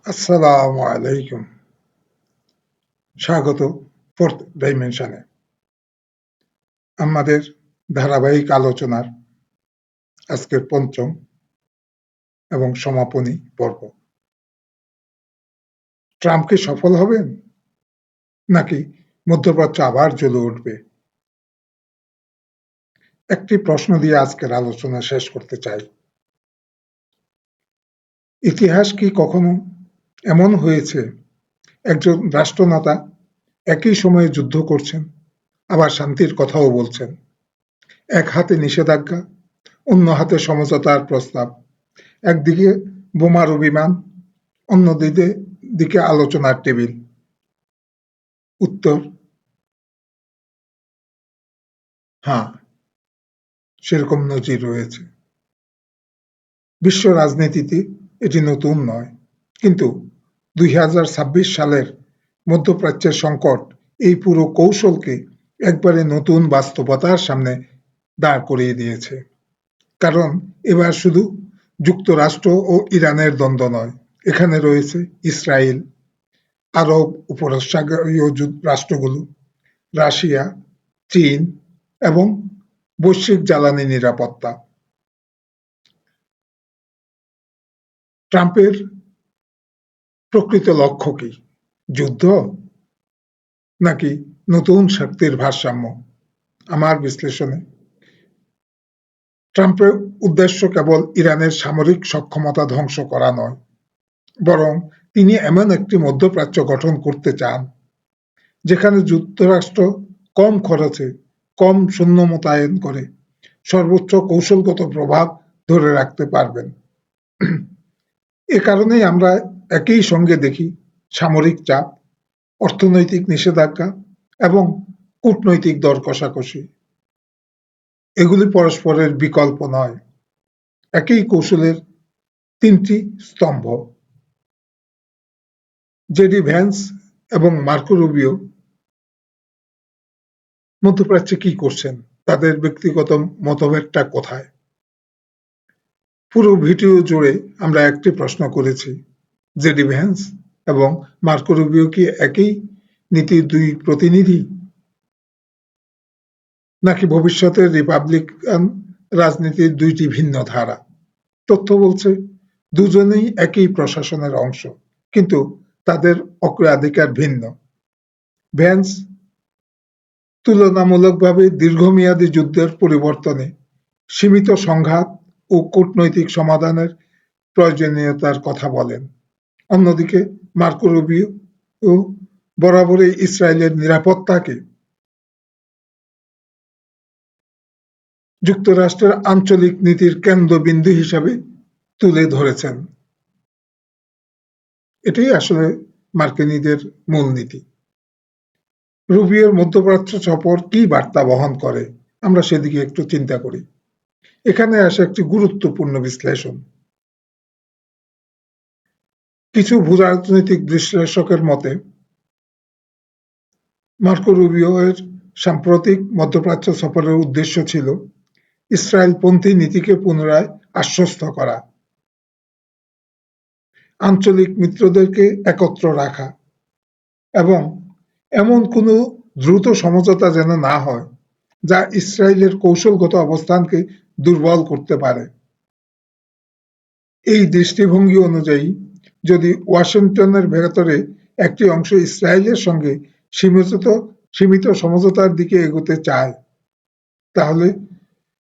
আসসালামু আলাইকুম। স্বাগত ফোর্থ ডাইমেনশনে আমাদের ধারাবাহিক আলোচনার আজকের পঞ্চম এবং সমাপনী পর্ব। ট্রাম্প কি সফল হবেন নাকি মধ্যপ্রাচ্য আবার জ্বলে উঠবে? একটি প্রশ্ন দিয়ে আজকের আলোচনা শেষ করতে চাই। ইতিহাস কি কখনো এমন হয়েছে একজন রাষ্ট্রনেতা একই সময়ে যুদ্ধ করছেন আবার শান্তির কথাও বলছেন? এক হাতে নিষেধাজ্ঞা, অন্য হাতে সমঝোতার প্রস্তাব, একদিকে বোমারু বিমান, অন্যদিকে আলোচনার টেবিল। উত্তর হ্যাঁ, সেরকম নজির রয়েছে। বিশ্ব রাজনীতিতে এটি নতুন নয়, কিন্তু 2026 সালের মধ্যপ্রাচ্যের সংকট এই পুরো কৌশলকে একবারে নতুন বাস্তবতার সামনে দাঁড় করিয়ে দিয়েছে। কারণ এবার শুধু যুক্তরাষ্ট্র ও ইরানের দ্বন্দ্ব নয়, এখানে রয়েছে ইসরায়েল, আরব উপসাগরীয় রাষ্ট্রগুলো, রাশিয়া, চীন এবং বৈশ্বিক জ্বালানি নিরাপত্তা। ট্রাম্পের প্রকৃত লক্ষ্য কি? যুদ্ধ নাকি নতুন শক্তির ভারসাম্য? আমার বিশ্লেষণে ট্রাম্পের উদ্দেশ্য কেবল ইরানের সামরিক সক্ষমতা ধ্বংস করা নয়, বরং তিনি এমন একটি মধ্যপ্রাচ্য গঠন করতে চান যেখানে যুক্তরাষ্ট্র কম খরচে, কম সৈন্য মোতায়েন করে সর্বোচ্চ কৌশলগত প্রভাব ধরে রাখতে পারবেন। এ কারণেই আমরা একই সঙ্গে দেখি সামরিক চাপ, অর্থনৈতিক নিষেধাজ্ঞা এবং কূটনৈতিক দর কষাকষি। এগুলি পরস্পরের বিকল্প নয়, একই কৌশলের তিনটি স্তম্ভ। জেডি ভ্যান্স এবং মার্কো রুবিও মধ্যপ্রাচ্যে কি করছেন? তাদের ব্যক্তিগত মতভেদটা কোথায়? পুরো ভিডিও জুড়ে আমরা একটি প্রশ্ন করেছি, জেডি ভ্যান্স এবং মার্কো রুবিও কি একই নীতির দুই প্রতিনিধি, নাকি ভবিষ্যতের রিপাবলিকান রাজনীতির দুইটি ভিন্ন ধারা? তথ্য বলছে দুজনেই একই প্রশাসনের অংশ, কিন্তু তাদের অগ্রাধিকার ভিন্ন। ভ্যান্স তুলনামূলকভাবে দীর্ঘমেয়াদী যুদ্ধের পরিবর্তনে সীমিত সংঘাত ও কূটনৈতিক সমাধানের প্রয়োজনীয়তার কথা বলেন। অন্যদিকে মার্কো রুবিও বরাবরই ইসরায়েলের নিরাপত্তাকে যুক্তরাষ্ট্রের আঞ্চলিক নীতির কেন্দ্রবিন্দু হিসাবে তুলে ধরেছেন। এটাই আসলে মার্কিনীদের মূলনীতি। রুবিওর মধ্যপ্রাচ্য সফর কি বার্তা বহন করে, আমরা সেদিকে একটু চিন্তা করি। এখানে আসে একটি গুরুত্বপূর্ণ বিশ্লেষণ। কিছু ভূরাজনৈতিক বিশ্লেষকের মতে মার্কো রুবিও এর সাম্প্রতিক মধ্যপ্রাচ্য সফরের উদ্দেশ্য ছিল ইসরায়েলপন্থী নীতিকে পুনরায় আশ্বস্ত করা, আঞ্চলিক মিত্রদেরকে একত্র রাখা এবং এমন কোনো দ্রুত সমঝোতা যেন না হয় যা ইসরায়েলের কৌশলগত অবস্থানকে দুর্বল করতে পারে। এই দৃষ্টিভঙ্গি অনুযায়ী যদি ওয়াশিংটনের ভেতরে একটি অংশ ইসরায়েলের সঙ্গে সীমিত সমঝোতার দিকে এগোতে চায়, তাহলে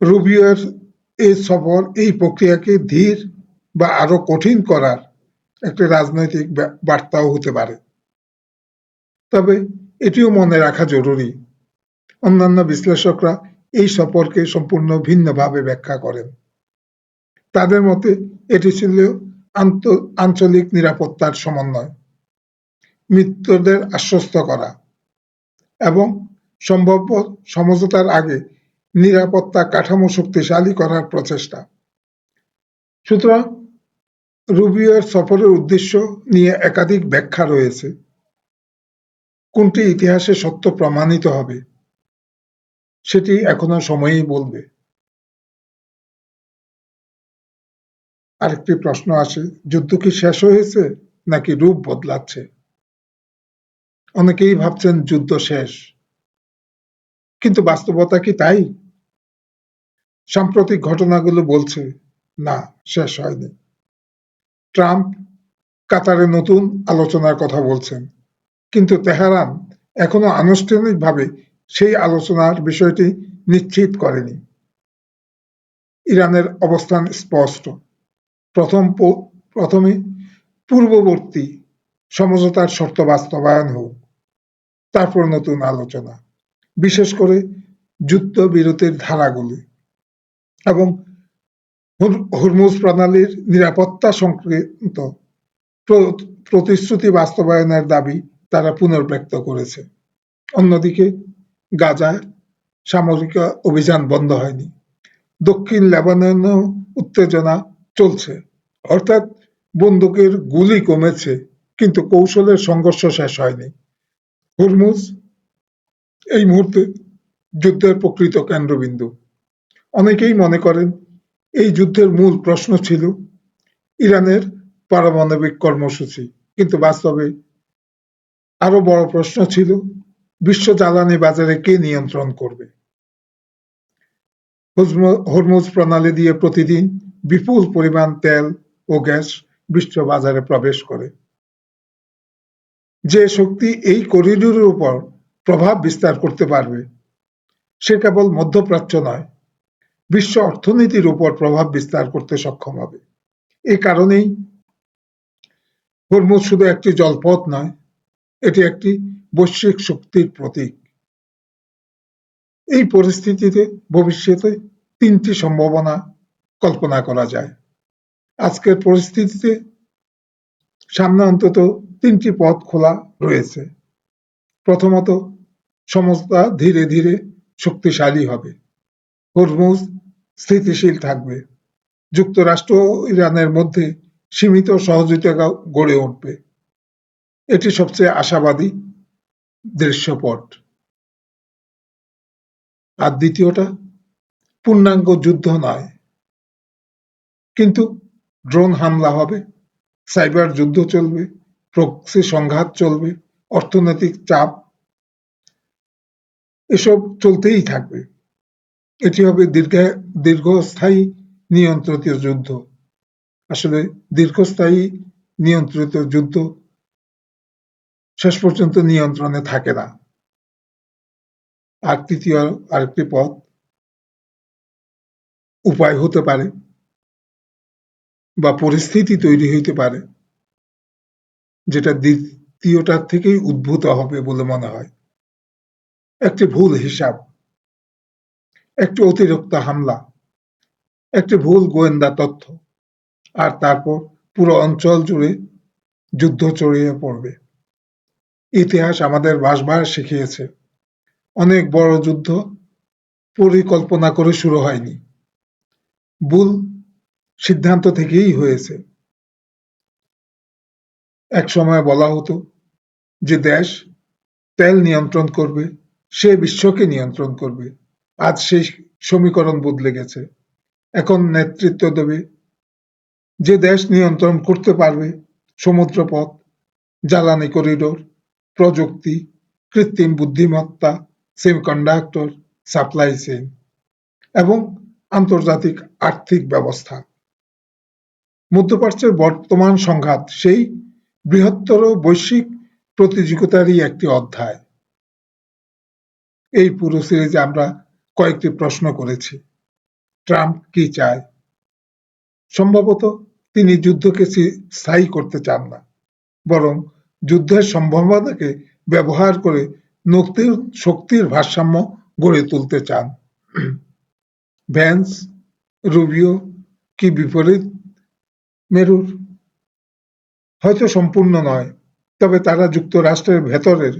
রুবিওর এই সফর এই প্রক্রিয়াকে ধীর বা আরো কঠিন করার একটি রাজনৈতিক বার্তাও হতে পারে। তবে এটিও মনে রাখা জরুরি, অন্যান্য বিশ্লেষকরা এই সফরকে সম্পূর্ণ ভিন্নভাবে ব্যাখ্যা করেন। তাদের মতে এটি ছিল আঞ্চলিক নিরাপত্তার সমন্বয়, মিত্রদের আশ্বস্ত করা এবং সম্ভাব্য সমঝোতার আগে নিরাপত্তা কাঠামো শক্তিশালী করার প্রচেষ্টা। সুতরাং রুবিওর সফরের উদ্দেশ্য নিয়ে একাধিক ব্যাখ্যা রয়েছে। কোনটি ইতিহাসে সত্য প্রমাণিত হবে সেটি এখনো সময়ই বলবে। আরেকটি প্রশ্ন আসে, যুদ্ধ কি শেষ হয়েছে নাকি রূপ বদলাচ্ছে। অনেকেই ভাবছেন যুদ্ধ শেষ, কিন্তু বাস্তবতা কি তাই? সাম্প্রতিক ঘটনাগুলো বলছে না, শেষ হয়নি। ট্রাম্প কাতারে নতুন আলোচনার কথা বলছেন, কিন্তু তেহরান এখনো আনুষ্ঠানিকভাবে সেই আলোচনার বিষয়টি নিশ্চিত করেনি। ইরানের অবস্থান স্পষ্ট, প্রথমে পূর্ববর্তী সমঝোতার শর্ত বাস্তবায়ন হোক, তারপর নতুন আলোচনা, বিশেষ করে যুদ্ধবিরতির ধারাগুলি এবং হরমুজ প্রণালীর নিরাপত্তা সংক্রান্ত প্রতিশ্রুতি বাস্তবায়নের দাবি তারা পুনর্ব্যক্ত করেছে। অন্যদিকে গাজায় সামরিক অভিযান বন্ধ হয়নি, দক্ষিণ লেবাননেও উত্তেজনা চলছে, অর্থাৎ বন্দুকের গুলি কমেছে, কিন্তু কৌশলের সংঘর্ষ শেষ হয়নি। হরমুজ এই মুহূর্তে যুদ্ধের প্রকৃত কেন্দ্রবিন্দু। অনেকেই মনে করেন এই যুদ্ধের মূল প্রশ্ন ছিল ইরানের পারমাণবিক কর্মসূচি, কিন্তু বাস্তবে আরো বড় প্রশ্ন ছিল বিশ্ব জ্বালানি বাজারে কে নিয়ন্ত্রণ করবে। হরমুজ প্রণালী দিয়ে প্রতিদিন বিপুল পরিমাণ তেল ও গ্যাস বিশ্ব বাজারে প্রবেশ করে। যে শক্তি এই করিডোরের উপর প্রভাব বিস্তার করতে পারবে সে কেবল মধ্যপ্রাচ্য নয়, বিশ্ব অর্থনীতির উপর প্রভাব বিস্তার করতে সক্ষম হবে। এ কারণেই হরমুজ শুধু একটি জলপথ নয়, এটি একটি বৈশ্বিক শক্তির প্রতীক। এই পরিস্থিতিতে ভবিষ্যতে তিনটি সম্ভাবনা কল্পনা করা যায়। আজকের পরিস্থিতিতে সামনে অন্তত তিনটি পথ খোলা রয়েছে। প্রথমত, সমঝোতা ধীরে ধীরে শক্তিশালী হবে, হরমুজ স্থিতিশীল থাকবে, যুক্তরাষ্ট্র ও ইরানের মধ্যে সীমিত সহযোগিতা গড়ে উঠবে। এটি সবচেয়ে আশাবাদী দৃশ্যপট। আর দ্বিতীয়টা, পূর্ণাঙ্গ যুদ্ধ নয়, কিন্তু ড্রোন হামলা হবে, সাইবার যুদ্ধ চলবে, প্রক্সি সংঘাত চলবে, অর্থনৈতিক চাপ, এসব চলতেই থাকবে। এটি হবে দীর্ঘস্থায়ী নিয়ন্ত্রিত যুদ্ধ। আসলে দীর্ঘস্থায়ী নিয়ন্ত্রিত যুদ্ধ শেষ পর্যন্ত নিয়ন্ত্রণে থাকে না। আর তৃতীয় আরেকটি পথ উপায় হতে পারে বা পরিস্থিতি তৈরি হইতে পারে যেটা দ্বিতীয়টার থেকেই উদ্ভূত হবে বলে মনে হয়। একটি ভুল হিসাব, একটি অতিরিক্ত হামলা, একটি ভুল গোয়েন্দা তথ্য, আর তারপর পুরো অঞ্চল জুড়ে যুদ্ধ ছড়িয়ে পড়বে। ইতিহাস আমাদের বারবার শিখিয়েছে, অনেক বড় যুদ্ধ পরিকল্পনা করে শুরু হয়নি, ভুল সিদ্ধান্ত থেকেই হয়েছে। এক সময় বলা হতো যে দেশ তেল নিয়ন্ত্রণ করবে সে বিশ্বকে নিয়ন্ত্রণ করবে। আজ সেই সমীকরণ বদলে গেছে। এখন নেতৃত্ব দেবে যে দেশ নিয়ন্ত্রণ করতে পারবে সমুদ্রপথ, জ্বালানি করিডোর, প্রযুক্তি, কৃত্রিম বুদ্ধিমত্তা, সেমিকন্ডাক্টর, সাপ্লাই চেইন এবং আন্তর্জাতিক আর্থিক ব্যবস্থা। মধ্যপ্রাচ্যের বর্তমান সংঘাত সেই বৃহত্তর বৈশ্বিক প্রতিযোগিতারই একটি অধ্যায়। এই পুরো সিরিজে আমরা কয়েকটি প্রশ্ন করেছি। ট্রাম্প কি চায়? সম্ভবত তিনি যুদ্ধকে স্থায়ী করতে চান না, বরং যুদ্ধের সম্ভাবনাকে ব্যবহার করে নতুন শক্তির ভারসাম্য গড়ে তুলতে চান। ভ্যান্স, রুবিও কি বিপরীত মেরুর? হয়তো সম্পূর্ণ নয়, তবে তারা যুক্তরাষ্ট্রের ভেতরের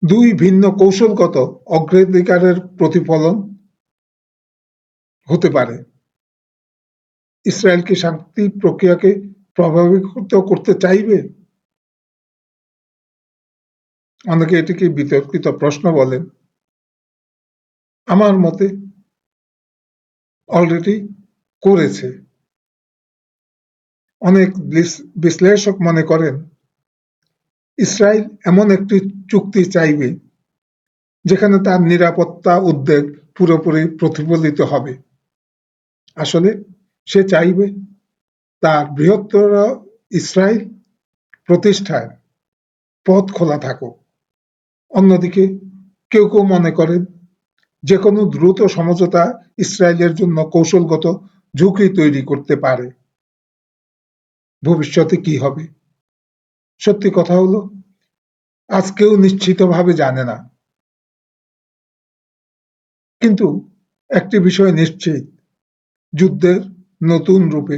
দুই ভিন্ন কৌশলগত অগ্রাধিকারের প্রতিফলন হতে পারে। ইসরায়েল কি শান্তি প্রক্রিয়াকে প্রভাবিত করতে চাইবে? অনেকে এটিকে বিতর্কিত প্রশ্ন বলেন। আমার মতে অলরেডি করেছে। অনেক বিশ্লেষক মনে করেন ইসরায়েল এমন একটি চুক্তি চাইবে যেখানে তার নিরাপত্তা উদ্বেগ পুরোপুরি প্রতিফলিত হবে। আসলে সে চাইবে তার বৃহত্তর ইসরায়েল প্রতিষ্ঠায় পথ খোলা থাকুক। অন্যদিকে কেউ কেউ মনে করেন যেকোনো দ্রুত সমঝোতা ইসরায়েলের জন্য কৌশলগত ঝুঁকি তৈরি করতে পারে। ভবিষ্যতে কি হবে? সত্যি কথা হলো আজ কেউ নিশ্চিতভাবে জানে না। কিন্তু একটি বিষয় নিশ্চিত, যুদ্ধের নতুন রূপে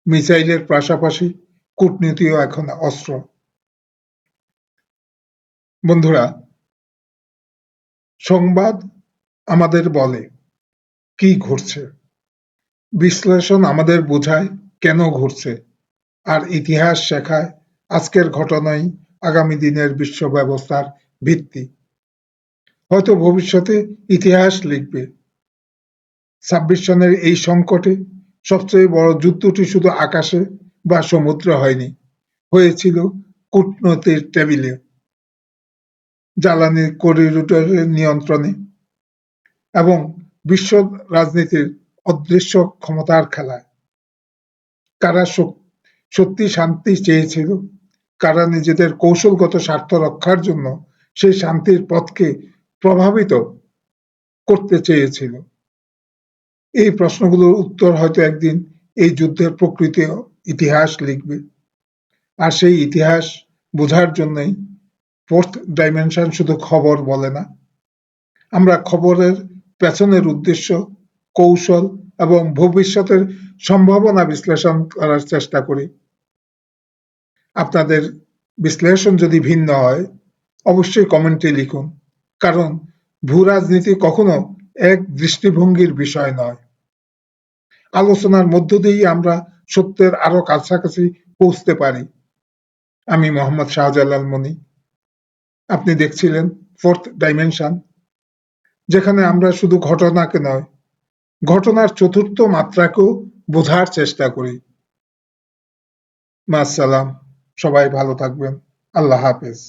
মিসাইলের পাশাপাশি কূটনীতিও এখন অস্ত্র। বন্ধুরা, সংবাদ আমাদের বলে কি ঘটছে, বিশ্লেষণ আমাদের বোঝায় কেন ঘটছে, আর ইতিহাস শেখায় আজকের ঘটনাই আগামী দিনের বিশ্ব ব্যবস্থার ভিত্তি। হয়তো ভবিষ্যতে ইতিহাস লিখবে ২৬ সনের এই সংকটে সবচেয়ে বড় যুদ্ধটি শুধু আকাশে বা সমুদ্রে হয়নি, হয়েছিল কূটনীতির টেবিলে, জ্বালানি করিডোরের নিয়ন্ত্রণে এবং বিশ্ব রাজনীতির অদৃশ্য ক্ষমতার খেলায়। কারা সত্যি শান্তি চেয়েছিল, কারা নিজেদের কৌশলগত স্বার্থ রক্ষার জন্য সেই শান্তির পথকে প্রভাবিত করতে চেয়েছিল। এই প্রশ্নগুলোর উত্তর হয়তো একদিন এই যুদ্ধের প্রকৃতি ইতিহাস লিখবে। আর সেই ইতিহাস বোঝার জন্যই ফোর্থ ডাইমেনশন শুধু খবর বলে না, আমরা খবরের পেছনের উদ্দেশ্য, কৌশল এবং ভবিষ্যতের সম্ভাবনা বিশ্লেষণ করার চেষ্টা করি। আপনাদের বিশ্লেষণ যদি ভিন্ন হয় অবশ্যই কমেন্টে লিখুন, কারণ ভূরাজনীতি কখনো এক দৃষ্টিভঙ্গির বিষয় নয়। আলোচনার মধ্য দিয়েই আমরা সত্যের আরো কাছাকাছি পৌঁছতে পারি। আমি মোহাম্মদ শাহজালাল মনি, আপনি দেখছিলেন ফোর্থ ডাইমেনশন, যেখানে আমরা শুধু ঘটনাকে নয়, ঘটনার চতুর্থ মাত্রাকেও বোঝার চেষ্টা করি। মাসসালাম, সবাই ভালো থাকবেন। আল্লাহ হাফেজ।